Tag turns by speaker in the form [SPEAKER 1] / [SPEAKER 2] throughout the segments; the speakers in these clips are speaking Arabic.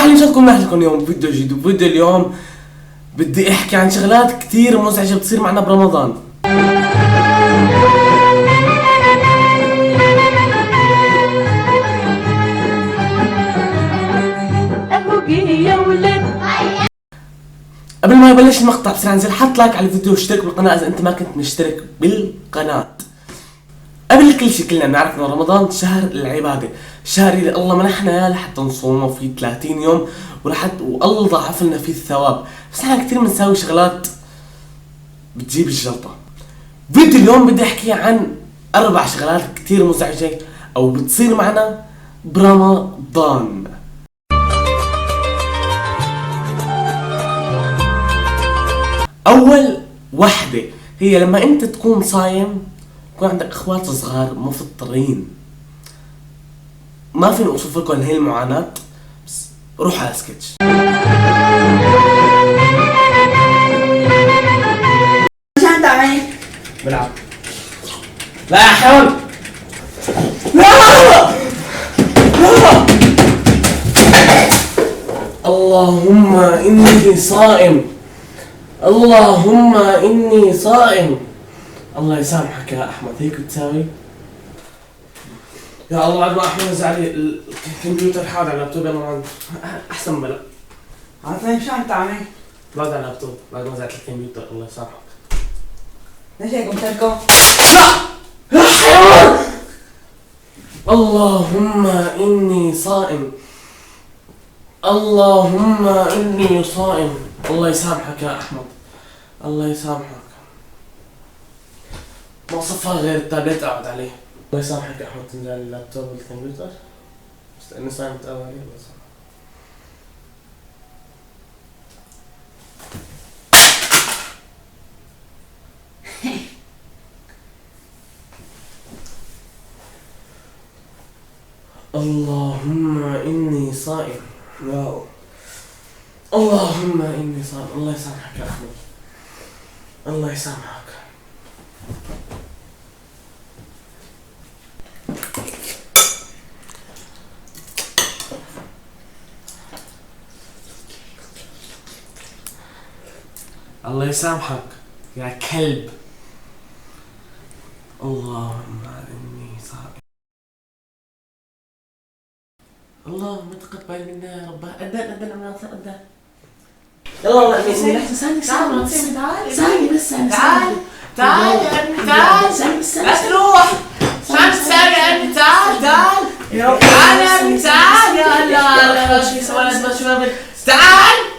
[SPEAKER 1] أهلا وسهلا لكم اليوم فيديو جديد. وفيديو اليوم بدي احكي عن شغلات كتير مزعجة بتصير معنا برمضان. قبل ما يبلش المقطع بسرعة انزل حط لايك على الفيديو واشترك بالقناة إذا أنت ما كنت مشترك بالقناة. قبل كل شيء كلنا بنعرف إنه رمضان شهر العبادة، الشهر اللي الله منحنا اياه لحتى نصومه فيه 30 يوم والله ضاعف لنا فيه الثواب، بس احنا كثير بنساوي شغلات بتجيب الجلطة. فيديو اليوم بدي احكي عن 4 شغلات كثير مزعجة أو بتصير معنا برمضان. أول وحدة هي لما أنت تكون صايم، يكون عندك اخوات صغار مفطرين. ما فيني اوصف لكم هي المعاناة، بس روح على سكتش.
[SPEAKER 2] شو عم تعمل؟
[SPEAKER 1] بلعب. لا يا حيوان. لا اللهم اني صائم، اللهم اني صائم. الله يسامحك يا احمد، هيك بتساوي؟ يا الله بعد ما احمد نزل علي الكمبيوتر حاضر على اللابتوب. يلا احسن بلا.
[SPEAKER 2] عطيني شو عم تعمل؟
[SPEAKER 1] بعد على اللابتوب بعد ما نزلت الكمبيوتر. الله يسامحك.
[SPEAKER 2] ليش هيك متركه؟
[SPEAKER 1] لا يا حيوان. اللهم اني صائم، اللهم اني صائم. الله يسامحك يا احمد، الله يسامحك. ما صفها غير التابلت اقعد عليه. الله يسامحك يا احمد، تنزل اللابتوب والكمبيوتر بس لاني صايم متقوى عليه. الله يسامحك. اللهم اني صائم. يا اللهم اني صائم. الله يسامحك يا احمد، الله يسامحك. الله يسامحك يا كلب. اللهم اني صائم. اللهم تقبل منا يا رب. أدن يلا والله ثانية ثانية بس
[SPEAKER 3] تعال يا ابني تعال، لا تروح. شو عم تساوي يا ابني؟ تعال تعال تعال يا ابني تعال. يا الله شو يسوي لازم شو تعال.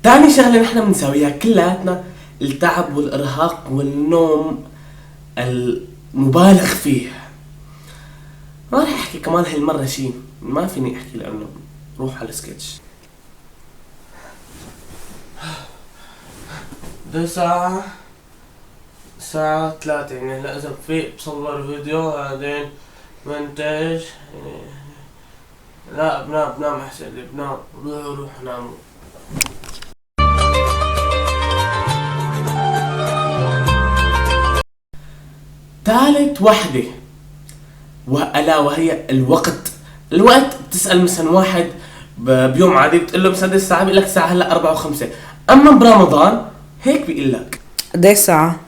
[SPEAKER 1] تاني شغلة نحن بنساويها كلياتنا التعب والإرهاق والنوم المبالغ فيه. ما راح احكي كمان هالمرة شي ما فيني احكي لانه روح على السكتش. ده ساعة 3 يعني هلا اذا بفيق بصور فيديو بعدين منتج. لا بنام احسن، بنام. روح نام. ثالث وحدة وألا وهي الوقت. بتسأل مثلا واحد بيوم عادي بتقول له مثلا الساعة، بيقول لك الساعة هلا 4 و5. أما برمضان هيك بيقول لك
[SPEAKER 2] قديش ساعة؟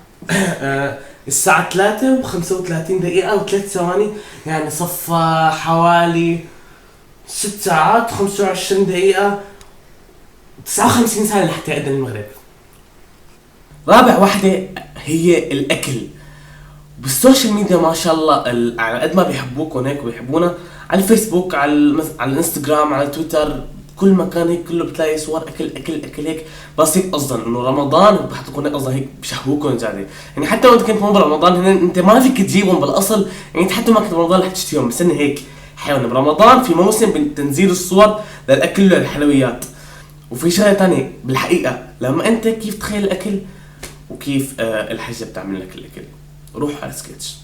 [SPEAKER 1] الساعة 3 و35 دقيقة و3 ثواني، يعني صفى حوالي 6 ساعات و25 دقيقة 59 ثانية لحتى يأذن المغرب. رابع وحدة هي الأكل. بالسوشيال ميديا ما شاء الله على قد ما بيحبوكم هيك وبيحبونا على الفيسبوك، على الانستغرام، على تويتر، كل مكان هيك كله بتلاقي صور اكل هيك. بس هيك قصدا انه رمضان بحطوا لكم قصدا هيك بشهوكم زياده. يعني حتى لو انت كنت مو برمضان انت ما فيك تجيبهم بالاصل، يعني انت حتى ما كنت برمضان رح تشتريهم، بس انه هيك حيوان برمضان في موسم بتنزيل الصور للاكل وللحلويات. وفي شغله ثانيه بالحقيقه، لما انت كيف تخيل الاكل وكيف الحجه بتعمل لك الاكل. روح على سكتش.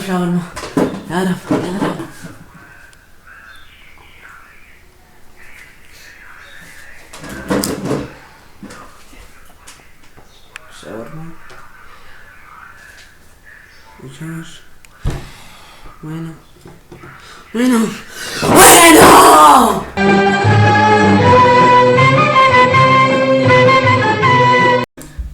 [SPEAKER 3] شاورما يا رب يا رب.
[SPEAKER 1] شاورما دجاج. وينه؟ وينه؟ وينه؟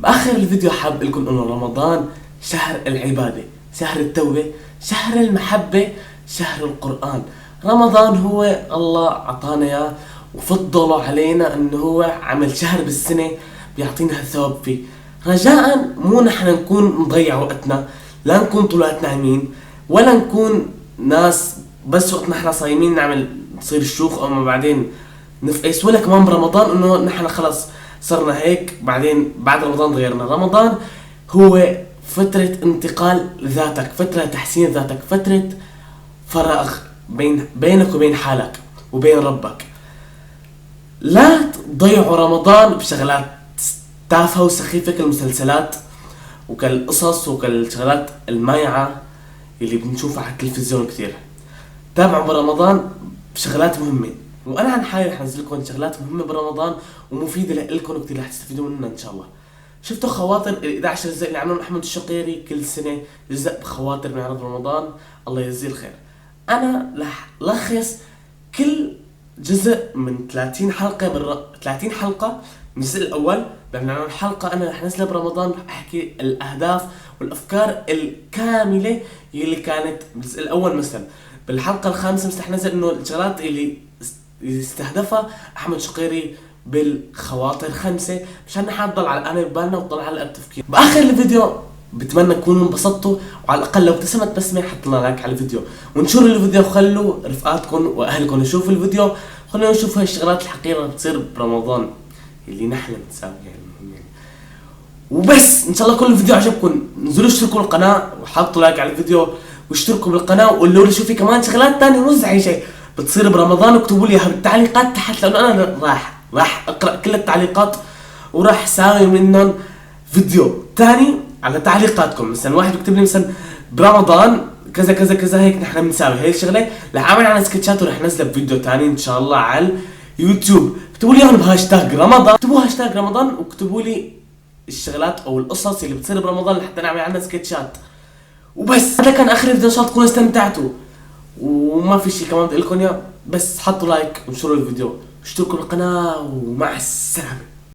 [SPEAKER 1] بآخر الفيديو حاب لكم انه رمضان شهر العبادة، شهر التوبة، شهر المحبة، شهر القرآن. رمضان هو الله عطانا اياه وفضله علينا انه هو عمل شهر بالسنة بيعطينا هالثواب فيه. رجاء مو نحن نكون نضيع وقتنا، لا نكون طلعت نايمين، ولا نكون ناس بس وقت نحن صايمين نصير الشيوخ او ما بعدين نفقس، ولا كمان برمضان انه نحن خلص صرنا هيك بعدين بعد رمضان تغيرنا. رمضان هو فترة انتقال ذاتك، فترة تحسين ذاتك، فترة فراغ بينك وبين حالك وبين ربك. لا تضيعوا رمضان بشغلات تافهة وسخيفة كالمسلسلات وكالقصص وكالشغلات المايعة اللي بنشوفها على التلفزيون كثير. تابعوا برمضان بشغلات مهمة، وانا عن حالي رح انزل لكم شغلات مهمة برمضان ومفيدة لكم وكثير رح تستفيدوا منها ان شاء الله. شفتوا خواطر ال 11 جزء اللي عملهم احمد الشقيري كل سنة جزء بخواطر من عرض رمضان، الله يجزيه الخير. انا رح لخص كل جزء من 30 حلقة 30 حلقة من الجزء الاول. بنعمل حلقة انا رح نزلها برمضان، رح احكي الاهداف والافكار الكاملة اللي كانت بالجزء الاول. مثلا بالحلقة الخامسة رح نزل انه الشغلات اللي استهدفها احمد شقيري بالخواطر 5 مشان نحن نضل على الآن ببالنا وتضل على التفكير. باخر الفيديو بتمنى تكونوا انبسطتوا، وعلى الاقل لو ابتسمت بسمه حط لنا لايك على الفيديو، وانشروا الفيديو وخلوا رفقاتكم واهلكم يشوفوا الفيديو. خلونا نشوف هاي الشغلات الحقيقية اللي بتصير برمضان اللي نحن بنساويها يعني. وبس ان شاء الله كل الفيديو عجبكم انزلوا اشتركوا القناة وحطوا لايك على الفيديو واشتركوا بالقناة، وقولوا لي شو في كمان شغلات تانية مزعجة بتصير برمضان واكتبوا لي اياها بالتعليقات تحت، لانه انا راح اقرا كل التعليقات وراح اساوي منهم فيديو تاني على تعليقاتكم. مثلا واحد بيكتب لي مثلا برمضان كذا كذا كذا هيك نحن بنساوي هي الشغله، رح اعمل على سكتشات ورح نزلها بفيديو تاني ان شاء الله على اليوتيوب. اكتبوا لي اياهم بهاشتاج رمضان، اكتبوا هاشتاج رمضان واكتبوا لي الشغلات او القصص اللي بتصير برمضان لحتى نعمل عنها سكتشات. وبس هذا كان اخر فيديو، ان شاء الله تكونوا استمتعتوا وما في شيء كمان بدي لكم اياه، بس حطوا لايك وانشروا الفيديو واشتركوا بالقناة ومع السلامة.